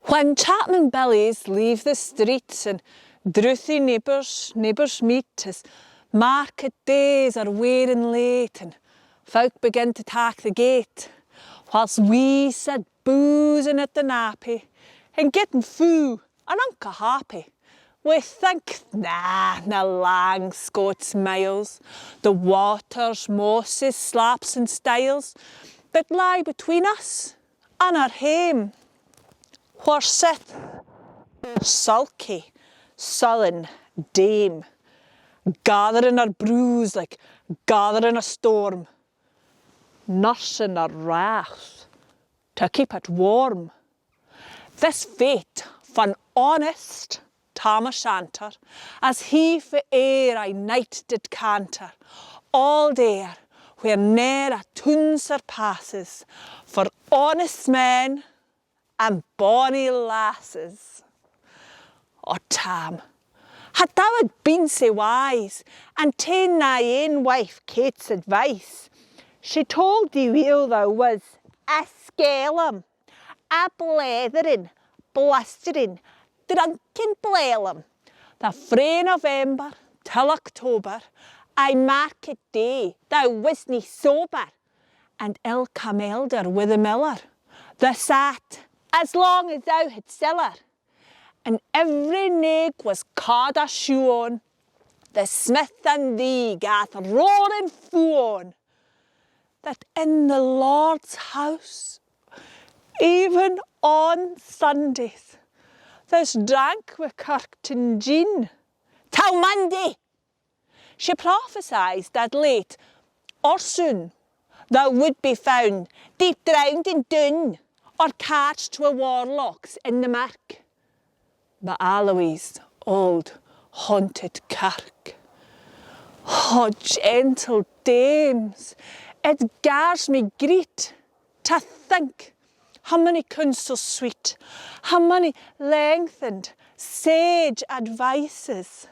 When chapman billies leave the streets and drouthy neighbours meet as market days are wearing late and folk begin to tak the gate, whilst we sit boozing at the nappy and getting foo and unca happy. We think, nah, na lang Scots miles, the waters, mosses, slaps and stiles that lie between us and our hame, where sith the sulky, sullen dame, gathering her brews like gathering a storm, nursing her wrath to keep it warm. This fate van honest Tam O'Shanter, as he for air I night did canter, all there where ne'er a tune surpasses, for honest men and bonny lasses. O Tam, had thou had been sae wise, and ta'en thy ain wife Kate's advice, she told thee weel thou was a scalum, a blethering, blustering, drunken blelum, the frae November till October, I market day thou wasna sober, and ill come elder with the miller, the sat as long as thou had siller, and every naig was caught a shoe on, the smith and thee gath roaring foo on, that in the Lord's house, even on Sundays, thou's drank wi' Kirkton Jean till Monday. She prophesied that late or soon thou would be found deep drowned in Doon or catched wi' warlocks in the mark. But Alois' old haunted kirk. Oh, gentle dames, it gars me greet to think how many counsels sweet, how many lengthened, sage advices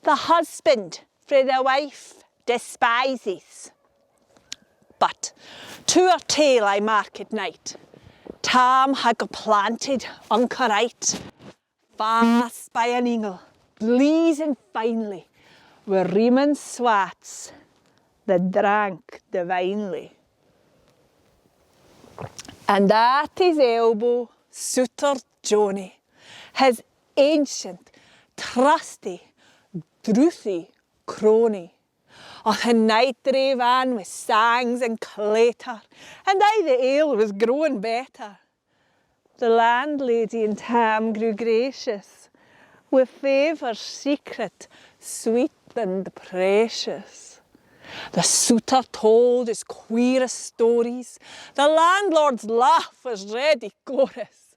the husband frae the wife despises. But to our tale I mark at night, Tam had got planted unca right, fast by an ingle, bleezing finely, with reeman swats that drank divinely. And at his elbow, Suitor Johnny, his ancient, trusty, drouthy crony. On the night drave on with sangs and clatter, and aye the ale was growing better. The landlady in Tam grew gracious, with favours secret, sweet and precious. The suitor told his queerest stories, the landlord's laugh was ready chorus.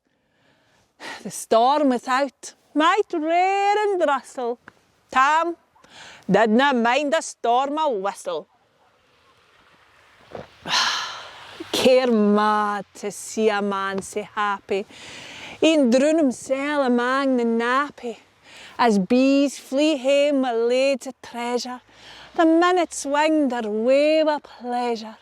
The storm without might rair and rustle, Tam didna mind a storm a whistle. Care mad to see a man sae happy, e'en droon himsel amang the nappy, as bees flee hame wi' lades of treasure, the minutes wing their way wi' pleasure.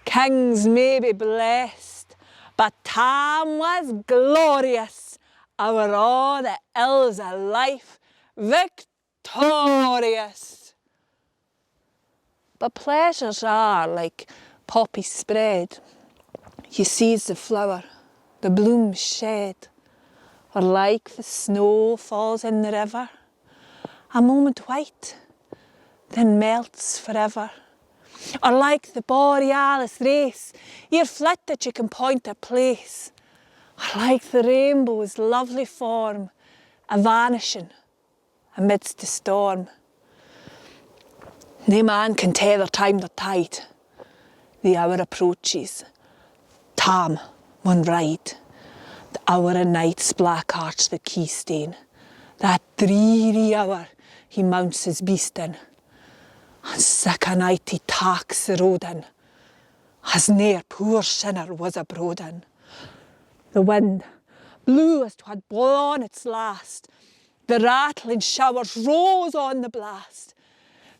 Kings may be blessed, but Tam was glorious o'er all the ills of life, victorious. But pleasures are like poppy spread. You seize the flower, the blooms shed, or like the snow falls in the river, a moment white, then melts forever. Or like the borealis race, ere flit that you can point a place. Or like the rainbow's lovely form, a vanishing amidst the storm. No man can tether time the tide. The hour approaches. Tam mun ride. The hour of night's black arch the keystone. That dreary hour he mounts his beast in. And sick a night he taks the road in, as ne'er poor sinner was abroad in. The wind blew as 'twad blown its last, the rattling showers rose on the blast,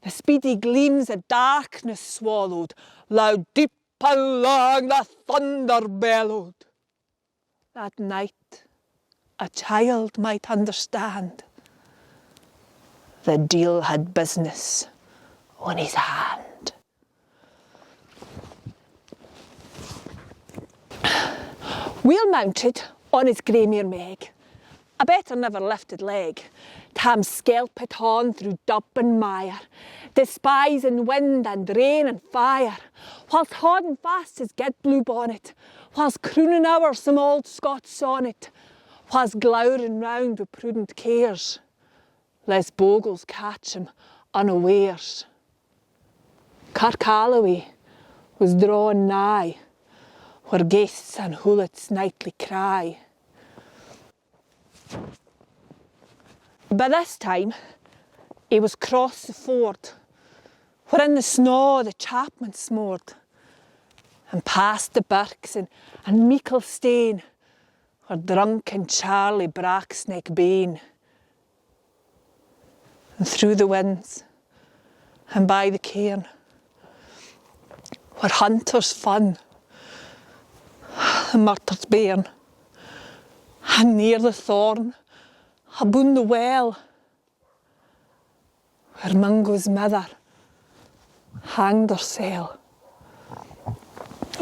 the speedy gleams of darkness swallowed, loud deep and long the thunder bellowed. That night a child might understand. The deil had business on his hand. Wheel mounted on his grey-mare Meg, a better never lifted leg, Tam skelpit on through dub and mire, despising wind and rain and fire, whilst holding fast his get blue bonnet, whilst crooning o'er some old Scots sonnet, whilst glowering round with prudent cares, lest bogles catch him unawares. Carcalloway was drawing nigh, where guests and hoolets nightly cry. By this time, he was cross the ford, where in the snow the chapman smored, and past the birks and meikle stain, where drunken Charlie Bracksneck bane. And through the winds, and by the cairn, where hunters fun, the murder's bairn, and near the thorn, aboon the well, where Mungo's mother hanged hersel.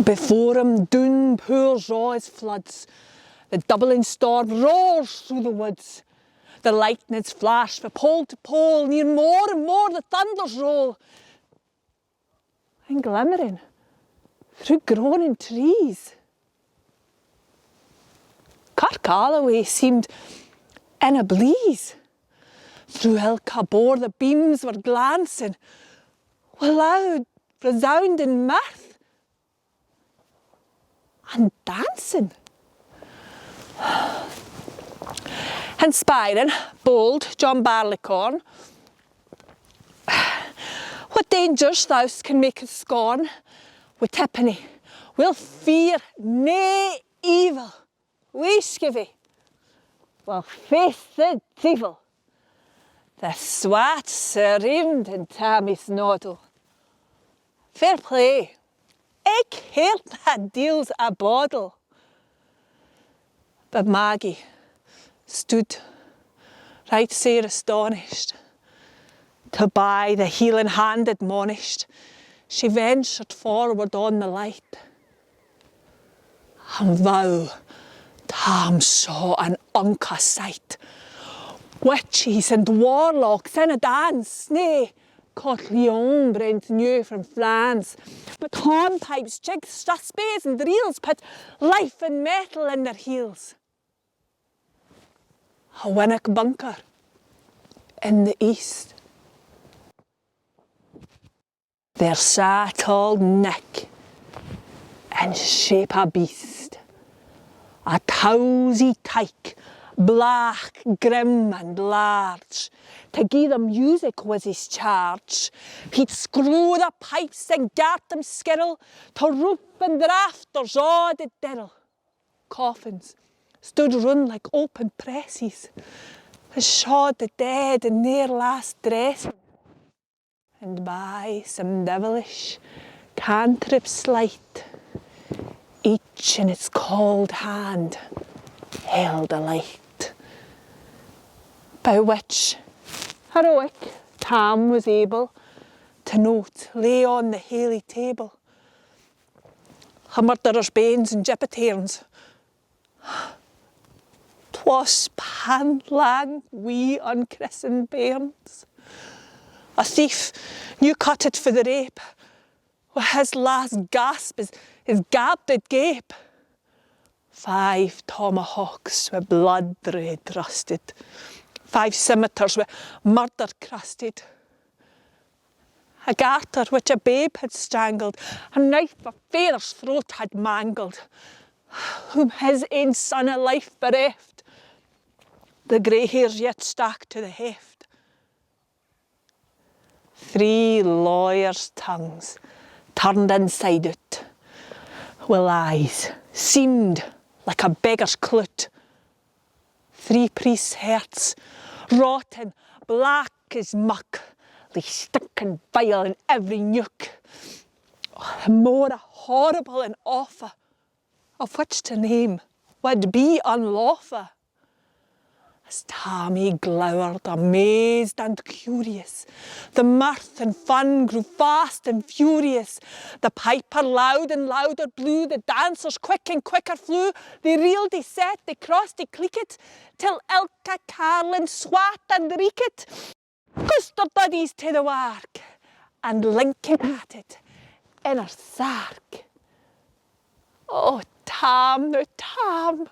Before him doon pours Raw's floods, the doubling storm roars through the woods, the lightnings flash from pole to pole, near more and more the thunders roll, and glimmering through groaning trees. Carcalloway seemed in a bleeze. Through ilka bore the beams were glancing, with loud resounding mirth and dancing. Inspiring bold John Barleycorn, what dangers thou can make us scorn, with Tippany we'll fear nae evil. We skivvy will face the devil. The swat surround in Tammy's noddle. Fair play, ek heard that deals a boddle. But Maggie stood right sair astonished, till by the healing hand admonished, she ventured forward on the light. And thou, Tam saw an unca sight. Witches and warlocks in a dance, nay, caught Lyon brent new from France, but hornpipes, jigs, strathspeys and reels put life and metal in their heels. A winnock bunker in the east. There sat old Nick in shape a beast, a towsy tyke, black, grim and large. To gie them music was his charge. He'd screw the pipes and gart them skirl, to roof and rafters all the dirl. Coffins stood run like open presses, that shawed the dead in their last dressing. And by some devilish cantrip slight, each in its cold hand held a light, by which heroic Tam was able to note lay on the haly table a murderer's banes and jippetairns. 'Twas pan lang wee unchristened bairns. A thief new cutted for the rape, with his last gasp his gap did gape. 5 tomahawks with blood red rusted, 5 scimitars with murder crusted, a garter which a babe had strangled, a knife a father's throat had mangled, whom his ain son of life bereft, the grey hairs yet stuck to the heft. 3 lawyers' tongues turned inside out, with eyes seamed like a beggar's clout. 3 priests' hearts, rotten, black as muck, lay stinking vile in every nook. More horrible and awful, of which to name would be unlawful. As Tammy glowered, amazed and curious, the mirth and fun grew fast and furious. The piper loud and louder blew, the dancers quick and quicker flew. They reeled, they set, they crossed, they clicked, till ilka carlin swat and reekit. Goes their buddies to the work, and linking at it in her sark. Oh, Tam, now Tam,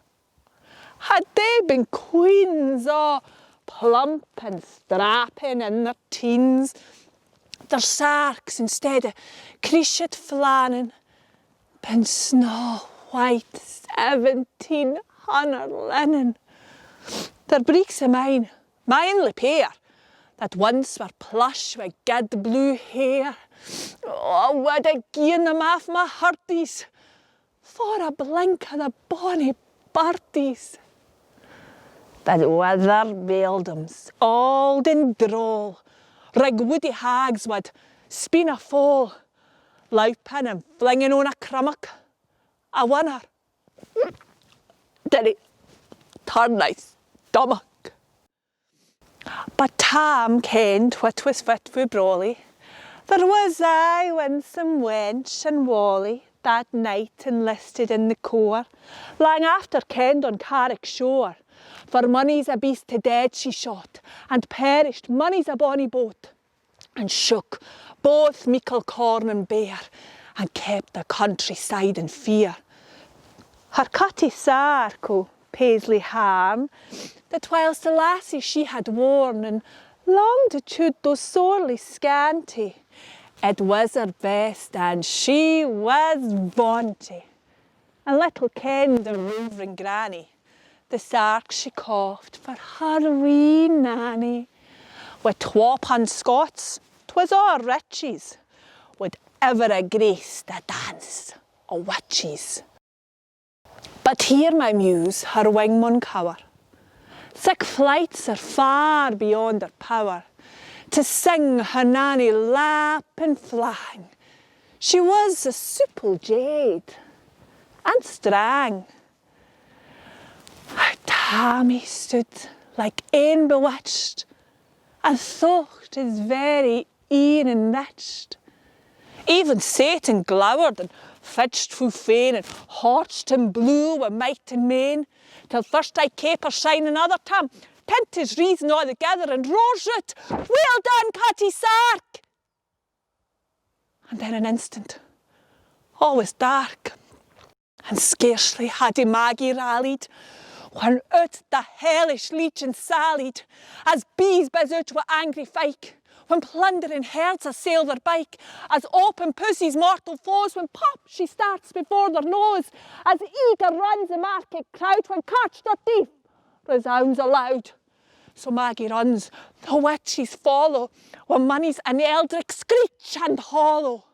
had they been queens, oh, plump and strapping in their teens, their sarks instead of creased flannin, been snow white 1700 linen. Their breeks of mine pair, that once were plush with good blue hair, oh, would I gi'en them off my hearties for a blink of the bonny birdies. But wither beeldams, old and droll, rig woody hags would spin a fall, louping and flinging on a crummock, a winner. Did he turn thy stomach? But Tam kenned what was fit for brawly. There was I winsome wench and Wally that night enlisted in the corps, lang after kenned on Carrick shore. For money's a beast to dead she shot, and perished money's a bonny boat, and shook both meikle corn and bear, and kept the countryside in fear. Her cutty sark o' Paisley harm, that whilst the lassie she had worn, and longitude though sorely scanty, it was her best, and she was vaunty. And little kenned the roving granny the sark she coughed for her wee nanny. With 12 Scots, 'twas all riches, would ever a grace the dance o' witches. But here my muse her wing maun cover. Sic flights are far beyond her power, to sing her nanny lap and flang. She was a supple jade and strang. Tammy stood like ane bewitched, and thought his very e'en enriched. Even sate and glowered and fidged fu fain, and horched and blew wi' might and main, till first I caper shine another Tam, pent his reason all together and roars out, "Well done, Cutty Sark!" And then an instant, all was dark, and scarcely had Maggie rallied, when out the hellish legion sallied, as bees buzz out wi' angry fyke, when plundering herds assail their bike, as open pussy's mortal foes, when pop she starts before their nose, as eager runs the market crowd, when catched or thief resounds aloud. So Maggie runs, the witches follow, when money's an eldritch screech and hollow.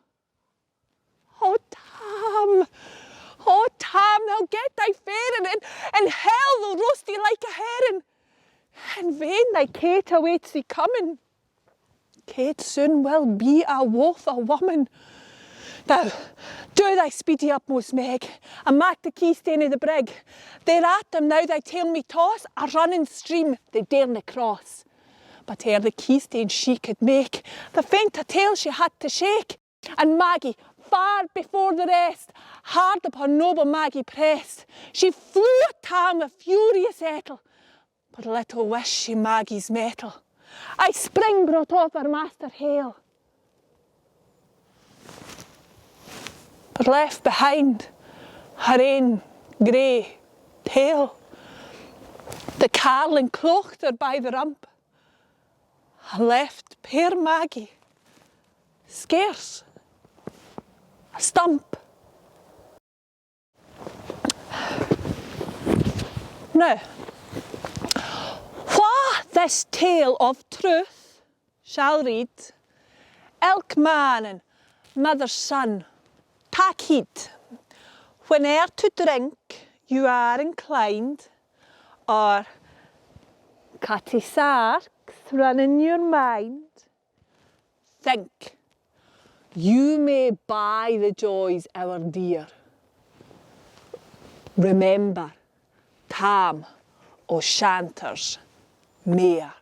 Oh Tam, thou get thy faring, in hell they'll roast thee like a herring. In vain thy Kate awaits thee coming. Kate soon will be a wolf, a woman. Now, do thy speedy utmost, Meg, and mark the keystane of the brig. They're at them now, thy tail me toss, a running stream they darena cross. But ere the keystane she could make, the faint a tail she had to shake, and Maggie, far before the rest, hard upon noble Maggie pressed. She flew at Tam with furious ettle, but little wished she Maggie's mettle. I spring brought off her master hail, but left behind her ain grey tail. The carlin cloaked her by the rump, and left puir Maggie scarce a stump. Now, what this tale of truth shall read, ilk man and mother's son, tak heed, whene'er to drink you are inclined, or Cutty Sarks run in your mind, think you may buy the joys ever dear. Remember Tam O'Shanter's meer.